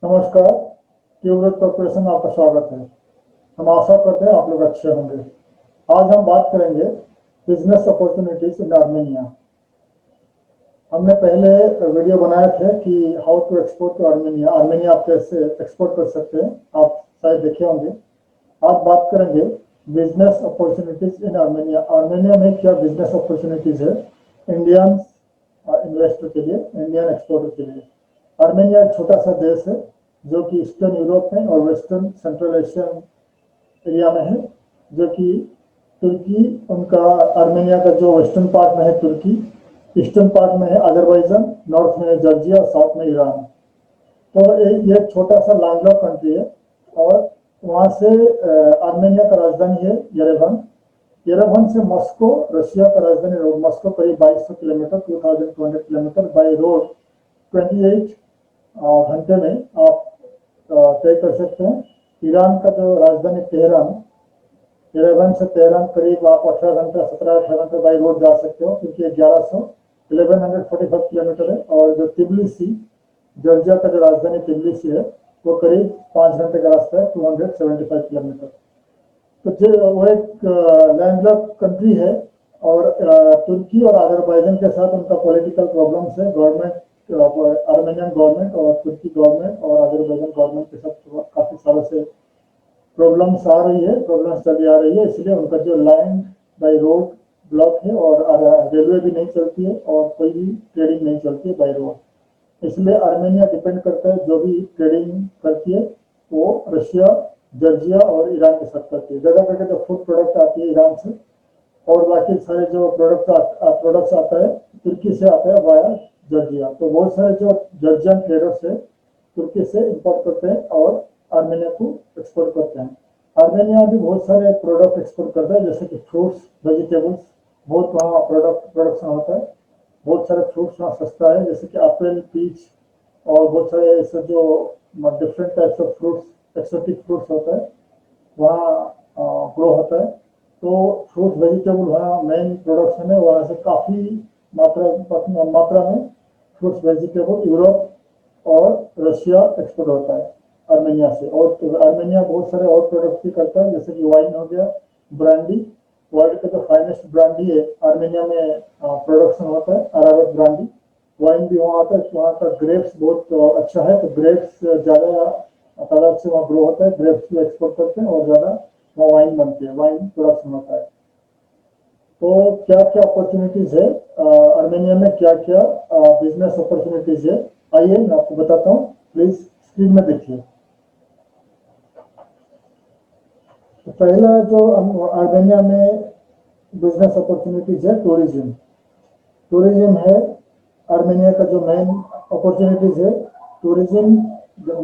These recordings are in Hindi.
नमस्कार। ट्यूबवेल कॉर्पोरेशन में आपका स्वागत है। हम आशा करते हैं आप लोग अच्छे होंगे। आज हम बात करेंगे बिजनेस अपॉर्चुनिटीज इन आर्मेनिया। हमने पहले वीडियो बनाए थे कि how to export to Armenia, Armenia आप कैसे एक्सपोर्ट कर सकते हैं, आप शायद देखे होंगे। आज बात करेंगे business opportunities in Armenia. Armenia में क्या बिजनेस अपॉर्चुनिटीज है इंडियन इन्वेस्टर के लिए, इंडियन एक्सपोर्टर के लिए। आर्मेनिया एक छोटा सा देश है जो कि ईस्टर्न यूरोप में और वेस्टर्न सेंट्रल एशियन एरिया में है, जो कि तुर्की, उनका आर्मेनिया का जो वेस्टर्न पार्ट में है तुर्की, ईस्टर्न पार्ट में है अजरबैजान, नॉर्थ में है जॉर्जिया और साउथ में ईरान। तो ये छोटा सा लैंडलॉक कंट्री है और वहाँ से आर्मेनिया का राजधानी है येरेवन। येरेवन से मॉस्को, रशिया का राजधानी रोड मॉस्को, करीब 2200 किलोमीटर, 2200 किलोमीटर बाई रोड 28 घंटे में आप तय कर सकते हैं। ईरान का जो राजधानी तेहरान, येरेवन से तेहरान करीब आप 18 घंटे 17-18 घंटे बाई रोड जा सकते हो, क्योंकि 1145 किलोमीटर है। और जो तिबिलिसी, जॉर्जिया का जो राजधानी तिबिलिसी है, वो करीब 5 घंटे का रास्ता है, 275 किलोमीटर। तो जो वो एक लैंडलॉक कंट्री है और तुर्की और अजरबैजान के साथ उनका पॉलिटिकल प्रॉब्लम्स है। गवर्नमेंट, आर्मेनियन गवर्नमेंट और तुर्की गवर्नमेंट और अजरबैजान गवर्नमेंट के साथ काफी सालों से प्रॉब्लम्स आ रही है, प्रॉब्लम्स चली आ रही है। इसलिए उनका जो लैंड बाई रोड ब्लॉक है और रेलवे भी नहीं चलती है और कोई भी ट्रेडिंग नहीं चलती है बाई रोड। इसलिए आर्मेनिया डिपेंड करता है, जो भी ट्रेडिंग करती है वो रशिया, जॉर्जिया और ईरान के साथ करती है। जगह जगह जो फूड प्रोडक्ट आती है ईरान से, और बाकी सारे जो प्रोडक्ट्स आता है तुर्की से आता है वाया जॉर्जिया। तो बहुत सारे जो जॉर्जियन ट्रेडर्स है तुर्की से इंपोर्ट करते हैं और आर्मेनिया को एक्सपोर्ट करते हैं। आर्मेनिया भी बहुत सारे प्रोडक्ट एक्सपोर्ट करता है, जैसे कि फ्रूट्स, वेजिटेबल्स, बहुत वहाँ प्रोडक्शन होता है। बहुत सारे फ्रूट्स वहाँ सस्ता है, जैसे कि एप्पल, पीच और बहुत सारे ऐसे जो different types of fruits, exotic fruits होता है वहाँ ग्रो होता है। तो फ्रूट वेजिटेबल वहाँ मेन प्रोडक्शन है, वहाँ से काफ़ी मात्रा में फ्रूट्स वेजिटेबल यूरोप और रशिया एक्सपोर्ट होता है आर्मेनिया से। और तो आर्मेनिया बहुत सारे और प्रोडक्ट्स भी करता है, जैसे कि वाइन हो गया, ब्रांडी, वर्ल्ड का जो फाइनेस्ट ब्रांडी है आर्मेनिया में प्रोडक्शन होता है, अराबिक ब्रांडी। वाइन भी वहाँ आता है। वहाँ का ग्रेप्स बहुत अच्छा है, तो ग्रेप्स ज़्यादा तादाद से वहाँ ग्रो होता है, ग्रेप्स भी एक्सपोर्ट करते हैं और ज़्यादा वहाँ वाइन बनती है, वाइन प्रोडक्शन होता है। तो क्या क्या अपॉर्चुनिटीज है आर्मेनिया में, क्या क्या बिजनेस अपॉर्चुनिटीज है, आइए मैं आपको बताता हूँ। प्लीज स्क्रीन में देखिए। तो पहला जो आर्मेनिया में बिजनेस अपॉर्चुनिटीज है, टूरिज्म। टूरिज्म है आर्मेनिया का जो मेन अपॉर्चुनिटीज है। टूरिज्म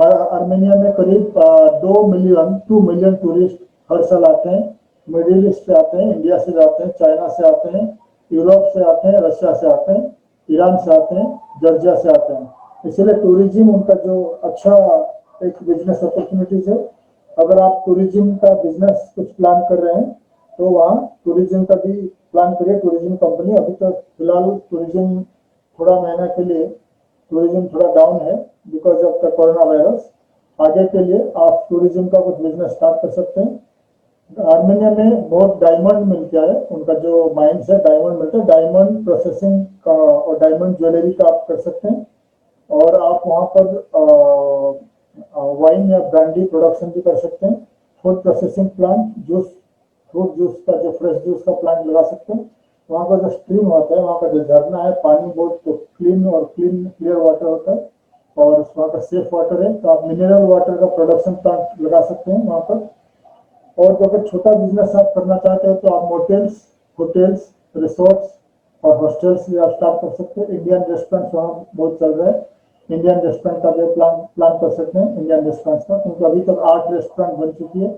आर्मेनिया में करीब 2 मिलियन टूरिस्ट हर साल आते हैं। मिडिल ईस्ट से आते हैं, इंडिया से जाते हैं, चाइना से आते हैं, यूरोप से आते हैं, रशिया से आते हैं, ईरान से आते हैं, जॉर्जिया से आते हैं। इसलिए टूरिज्म उनका जो अच्छा एक बिजनेस अपॉर्चुनिटीज है। अगर आप टूरिज्म का बिजनेस कुछ प्लान कर रहे हैं तो वहाँ टूरिज्म का भी प्लान करिए। टूरिज्म कंपनी अभी तक फिलहाल टूरिज्म थोड़ा महीना के लिए टूरिज्म थोड़ा डाउन है because of the corona virus. आगे के लिए आप टूरिज्म का कुछ बिजनेस स्टार्ट कर सकते हैं। आर्मेनिया में बहुत डायमंड मिलता है, उनका जो माइंस है डायमंड मिलता है, डायमंड प्रोसेसिंग का और डायमंड ज्वेलरी का आप कर सकते हैं। और आप वहाँ पर वाइन या ब्रांडी प्रोडक्शन भी कर सकते हैं। Food processing plant, juice, fruit juice का जो फ्रेश जूस का प्लांट लगा सकते हैं। वहाँ का जो स्ट्रीम होता है, वहाँ का जो झरना है, पानी बहुत क्लीन और क्लियर वाटर होता है और वहाँ का सेफ वाटर है। तो आप मिनरल वाटर का प्रोडक्शन प्लांट लगा सकते हैं वहाँ पर। और जो अगर छोटा बिजनेस आप करना चाहते हो तो आप मोटेल्स, होटल्स, रिसोर्ट्स और हॉस्टल्स भी आप स्टार्ट कर सकते हैं। इंडियन रेस्टोरेंट्स वहाँ बहुत चल रहा है, इंडियन रेस्टोरेंट का भी प्लान कर सकते हैं इंडियन रेस्टोरेंट्स का, क्योंकि अभी तक 8 रेस्टोरेंट बन चुकी है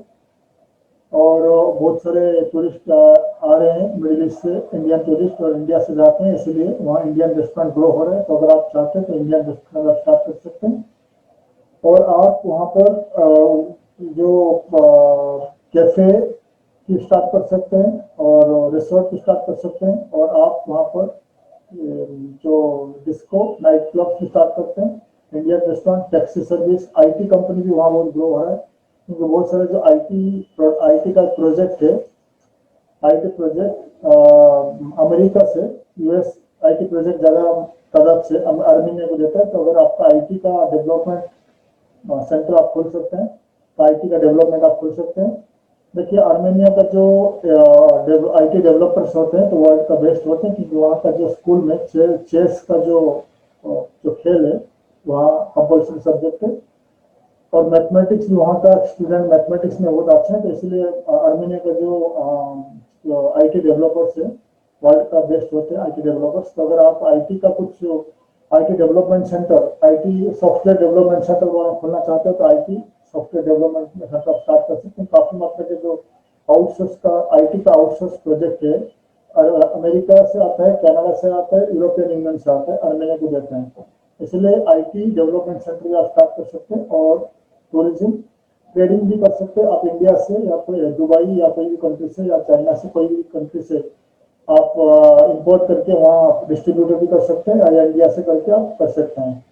और बहुत सारे टूरिस्ट आ रहे हैं मिडिल ईस्ट से, इंडियन टूरिस्ट और इंडिया से जाते हैं, इसलिए वहाँ इंडियन रेस्टोरेंट ग्रो हो रहे हैं। तो अगर आप चाहते हैं तो इंडियन रेस्टोरेंट आप स्टार्ट कर सकते हैं। और आप वहाँ पर जो कैफे की स्टार्ट कर सकते हैं और रिसोर्ट की स्टार्ट कर सकते हैं। और आप वहाँ पर जो डिस्को नाइट क्लब की स्टार्ट करते हैं India based on taxi service. IT company भी वहाँ बहुत ग्रो हो रहा है, क्योंकि बहुत सारे जो आईटी का प्रोजेक्ट है, आईटी प्रोजेक्ट अमेरिका से यूएस आईटी प्रोजेक्ट ज़्यादा तादाद से आर्मेनिया को देता है। तो अगर आपका आईटी का डेवलपमेंट सेंटर आप खोल सकते हैं, तो आईटी का डेवलपमेंट आप खोल सकते हैं। देखिए, आर्मेनिया का जो आईटी डेवलपर्स होते हैं तो वर्ल्ड का बेस्ट होते हैं, क्योंकि वहाँ का जो स्कूल में चेस का जो खेल है वहाँ कंपल्सरी सब्जेक्ट है, और मैथमेटिक्स भी वहाँ का स्टूडेंट मैथमेटिक्स में बहुत अच्छा है। तो इसलिए आर्मेनिया का जो आईटी डेवलपर्स है वर्ल्ड का बेस्ट होते हैं आईटी डेवलपर्स। तो अगर आप आईटी का कुछ IT development centre, IT software development centre वहाँ खोलना चाहते हो तो IT software development centre start कर सकते हैं। काफी मात्रा के जो आउटसोर्स का आईटी का आउटसोर्स प्रोजेक्ट है अमेरिका से आता है, कनाडा से आता है, यूरोपियन यूनियन से आता है, आर्मेनिया को देते हैं। इसलिए आईटी डेवलपमेंट सेंटर भी आप स्टार्ट कर सकते हैं, और टूरिज्म ट्रेडिंग भी कर सकते हैं आप इंडिया से, या कोई दुबई या कोई भी कंट्री से, या चाइना से, कोई भी कंट्री से आप इंपोर्ट करके वहाँ डिस्ट्रीब्यूटर भी कर सकते हैं, या इंडिया से करके आप कर सकते हैं,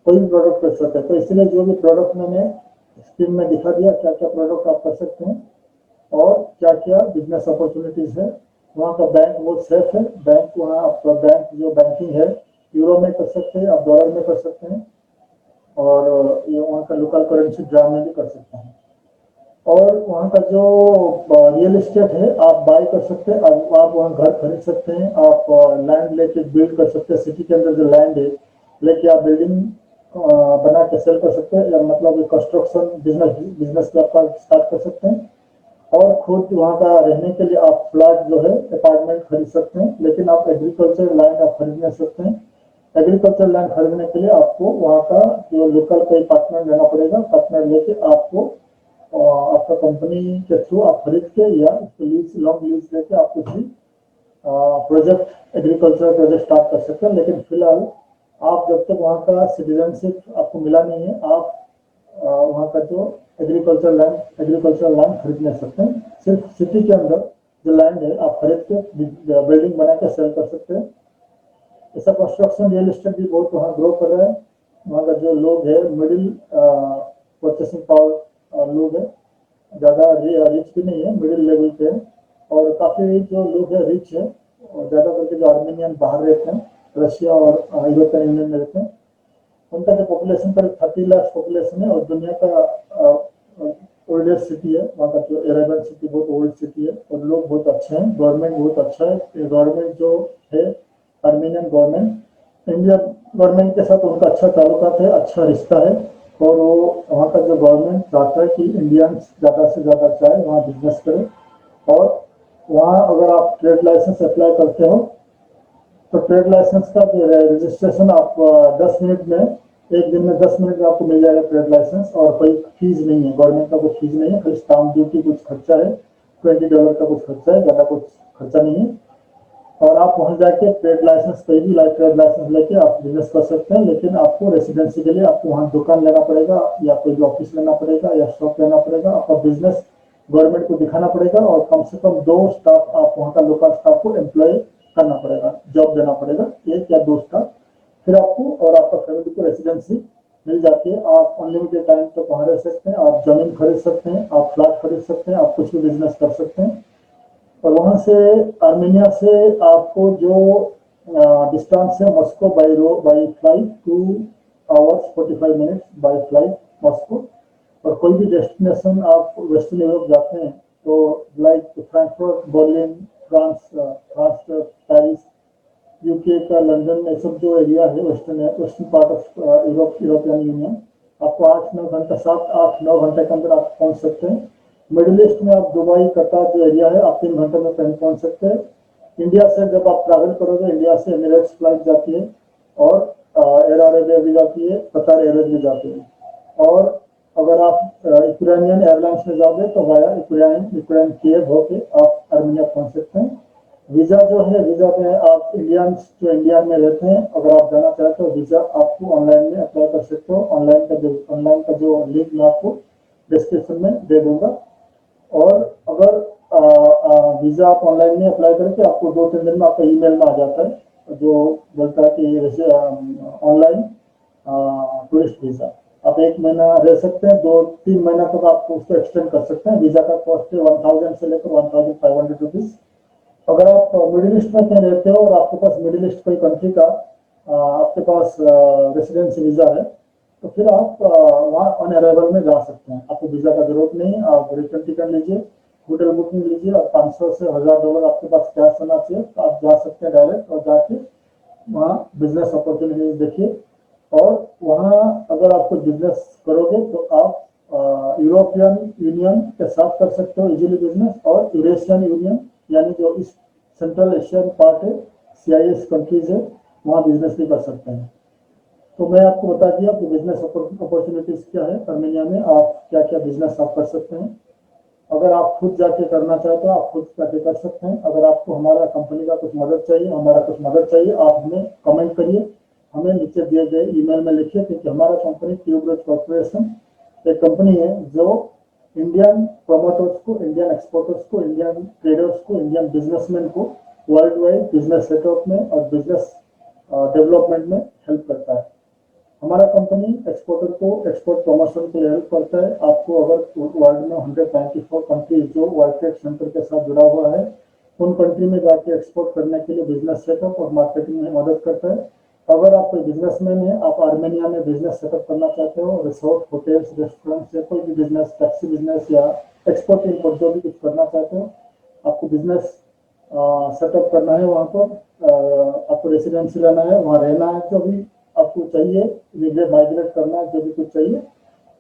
कोई भी प्रोडक्ट कर सकते हैं। तो इसलिए जो भी प्रोडक्ट मैंने स्क्रीन में दिखा दिया, क्या क्या प्रोडक्ट आप कर सकते हैं और क्या क्या बिजनेस अपॉर्चुनिटीज है। वहाँ का बैंक बहुत सेफ है, बैंक वहाँ आपका बैंक जो बैंकिंग है यूरो में कर सकते हैं, आप डॉलर में कर सकते हैं, और ये वहाँ का लोकल करेंसी ड्राम में भी कर सकते हैं। और वहाँ का जो रियल एस्टेट है आप बाय कर सकते हैं, आप वहाँ घर खरीद सकते हैं, आप लैंड लेके बिल्ड कर सकते हैं। सिटी के अंदर जो लैंड है लेके आप बिल्डिंग बना के सेल कर सकते हैं, या मतलब कंस्ट्रक्शन बिजनेस भी आप स्टार्ट कर सकते हैं। और खुद वहाँ का रहने के लिए आप फ्लैट जो है अपार्टमेंट खरीद सकते हैं, लेकिन आप एग्रीकल्चर लैंड आप खरीद नहीं सकते हैं। एग्रीकल्चर लैंड खरीदने के लिए आपको वहाँ का जो लोकल कोई पार्टनर लेना पड़ेगा, पार्टनर लेके आपको आपका कंपनी के थ्रू आप खरीद के या लीज लॉन्ग लीज लेके आप कुछ भी प्रोजेक्ट एग्रीकल्चर प्रोजेक्ट स्टार्ट कर सकते हैं। लेकिन फिलहाल आप जब तक वहाँ का सिटीजनशिप आपको मिला नहीं है, आप वहाँ का जो एग्रीकल्चर लैंड खरीद नहीं सकते हैं। सिर्फ सिटी के अंदर जो लैंड है आप खरीद के बिल्डिंग बना के सेल कर सकते हैं। ऐसा कंस्ट्रक्शन रियल एस्टेट भी बहुत वहाँ ग्रो कर रहा है। वहाँ का जो लोग है मिडिल परचेसिंग पावर लोग है, ज़्यादा रिच भी नहीं है, मिडिल लेवल पे है, और काफ़ी जो लोग है रिच है, और ज़्यादा करके जो आर्मेनियन बाहर रहते हैं, रशिया और यूरोपियन यूनियन में रहते हैं, उनका जो पॉपुलेशन पर 30 लाख पॉपुलेशन है, और दुनिया का ओल्डेस्ट सिटी है। वहाँ का जो एरेबन सिटी बहुत ओल्ड सिटी है, और लोग बहुत अच्छे हैं, गवर्नमेंट बहुत अच्छा है। गवर्नमेंट जो है आर्मेनियन गवर्नमेंट, इंडिया गवर्नमेंट के साथ उनका अच्छा ताल्लुकात है, अच्छा रिश्ता है, और वो वहाँ का जो गवर्नमेंट चाहता है कि इंडियंस ज़्यादा से ज़्यादा चाहे वहाँ बिजनेस करें। और वहाँ अगर आप ट्रेड लाइसेंस अप्लाई करते हो तो ट्रेड लाइसेंस का जो रजिस्ट्रेशन आप 10 मिनट में, एक दिन में 10 मिनट में आपको मिल जाएगा ट्रेड लाइसेंस, और कोई फीस नहीं है, गवर्नमेंट का कोई फीस नहीं है, खाली स्टाम्प ड्यूटी कुछ खर्चा है, $20 का कुछ खर्चा है, ज़्यादा कुछ खर्चा नहीं है। और आप वहाँ जाके ट्रेड लाइसेंस, कोई भी ट्रेड लाइसेंस लेके आप बिजनेस कर सकते हैं। लेकिन आपको रेसिडेंसी के लिए आपको वहाँ दुकान लेना पड़ेगा, या कोई भी ऑफिस लेना पड़ेगा, या शॉप लेना पड़ेगा। आपका बिजनेस गवर्नमेंट को दिखाना पड़ेगा, और कम से कम 2 स्टाफ आप वहाँ का लोकल स्टाफ को एम्प्लॉय करना पड़ेगा, जॉब देना पड़ेगा, 1 या 2 स्टाफ। फिर आपको और आपका फैमिली को रेसिडेंसी मिल जाती है। आप अनलिमिटेड टाइम तक वहाँ रह सकते हैं, आप जमीन खरीद सकते हैं, आप फ्लैट खरीद सकते हैं, आप कुछ भी बिजनेस कर सकते हैं। और वहाँ से आर्मेनिया से आपको जो डिस्टेंस है Moscow by flight 2 hours 45 minutes by flight Moscow. और कोई भी डेस्टिनेशन आप वेस्टर्न यूरोप जाते हैं तो like Frankfurt, Berlin, France, Paris, UK का लंदन, ये सब जो एरिया है western part of European union, आपको 8-9 घंटा 7-8-9 घंटे के अंदर आप पहुँच सकते हैं। मिडिल ईस्ट में आप दुबई, कतर जो एरिया है आप 3 घंटे में पहुँच सकते हैं। इंडिया से जब आप ट्रैवल करोगे, इंडिया से एमिरेट्स फ्लाइट जाती है, और एयर अरेबिया भी जाती है, कतर एयरवेज भी जाती है। और अगर आप यूक्रेनियन एयरलाइंस में जाओगे तो वाया यूक्रेन कीव होके आप आर्मेनिया पहुँच सकते हैं। वीज़ा जो है, वीज़ा में आप इंडियंस जो इंडिया में रहते हैं, अगर आप जाना चाहते हो वीज़ा आपको ऑनलाइन में अप्लाई कर सकते हो। ऑनलाइन का जो लिंक मैं आपको डिस्क्रिप्शन में दे दूंगा। और अगर वीज़ा आप ऑनलाइन में अप्लाई करके आपको 2-3 दिन में आपका ईमेल में आ जाता है, जो बोलता है कि ऑनलाइन टूरिस्ट वीजा। आप 1 महीना रह सकते हैं, 2-3 महीना तक आप उसको एक्सटेंड कर सकते हैं। वीजा का कॉस्ट है 1000 से लेकर 1500 रुपीज। अगर आप मिडिल ईस्ट में कहीं रहते हो और आपके पास मिडिल ईस्ट कोई कंट्री का आपके पास रेसिडेंसी वीजा है, तो फिर आप वहाँ ऑन अराइवल में जा सकते हैं। आपको वीजा का जरूरत नहीं, आप रिटर्न टिकट लीजिए, होटल बुकिंग लीजिए और 500 से $1000 आपके पास कैश होना चाहिए, तो आप जा सकते हैं डायरेक्ट और जाके वहाँ बिजनेस अपॉर्चुनिटीज देखिए। और वहाँ अगर आप कुछ बिजनेस करोगे तो आप यूरोपियन यूनियन के साथ कर सकते हो इजीली बिजनेस, और यूरेशियन यूनियन यानी जो इस सेंट्रल एशियन पार्ट है, CIS कंट्रीज है, वहाँ बिजनेस भी कर सकते हैं। तो मैं आपको बता दिया कि बिजनेस अपॉर्चुनिटीज क्या है आर्मेनिया में, आप क्या क्या बिजनेस आप कर सकते हैं। अगर आप खुद जाके करना चाहते हो आप खुद जाके कर सकते हैं। अगर आपको हमारा कंपनी का कुछ मदद चाहिए, हमारा कुछ मदद चाहिए, आप हमें कमेंट करिए, हमें नीचे दिए गए ईमेल में लिखिए, क्योंकि हमारा कंपनी ट्यूबरोज कॉर्पोरेशन एक कंपनी है जो इंडियन प्रोमोटर्स को, इंडियन एक्सपोर्टर्स को, इंडियन ट्रेडर्स को, इंडियन बिजनेसमैन को वर्ल्ड वाइड बिजनेस सेटअप में और बिजनेस डेवलपमेंट में हेल्प करता है। हमारा कंपनी एक्सपोर्टर को एक्सपोर्ट प्रमोशन के लिए हेल्प करता है। आपको अगर वर्ल्ड में 194 कंट्री जो वर्ल्ड ट्रेड सेंटर के साथ जुड़ा हुआ है, उन कंट्री में जाके एक्सपोर्ट करने के लिए बिजनेस सेटअप और मार्केटिंग में मदद करता है। अगर आप कोई बिजनेसमैन है, आप आर्मेनिया में बिजनेस सेटअप करना चाहते हो, रिसोर्ट, होटल्स, रेस्टोरेंट्स या कोई भी बिजनेस, टैक्सी बिजनेस या एक्सपोर्ट इम्पोर्ट जो भी कुछ करना चाहते हो, आपको बिजनेस सेटअप करना है, वहाँ पर आपको रेसिडेंसी लेना है, वहाँ रहना है, जो भी आपको चाहिए, माइग्रेट करना है, जो भी कुछ चाहिए,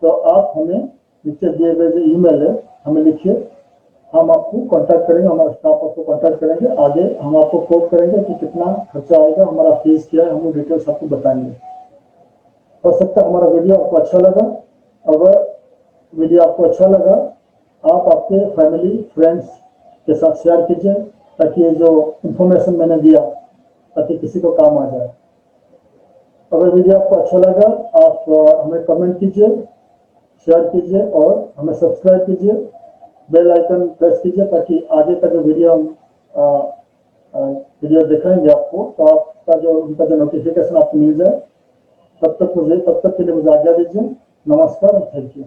तो आप हमें नीचे दिए गए जो ईमेल है हमें लिखिए, हम आपको कांटेक्ट करेंगे, हमारा स्टाफ आपको कांटेक्ट करेंगे। आगे हम आपको कोट करेंगे कि कितना खर्चा आएगा, हमारा फीस क्या है, हम डिटेल्स आपको बताएंगे। हो सकता है हमारा वीडियो आपको अच्छा लगा। अगर वीडियो आपको अच्छा लगा, आप आपके फैमिली फ्रेंड्स के साथ शेयर कीजिए, ताकि ये जो इंफॉर्मेशन मैंने दिया ताकि किसी को काम आ जाए। अगर वीडियो आपको अच्छा लगा, आप हमें कमेंट कीजिए, शेयर कीजिए और हमें सब्सक्राइब कीजिए, बेल आइकन प्रेस कीजिए, ताकि आगे का जो वीडियो हम वीडियो दिखाएंगे आपको, तो आपका जो उनका जो नोटिफिकेशन आपको मिल जाए। तब तक के लिए मुझे आज्ञा दीजिए। नमस्कार और थैंक यू।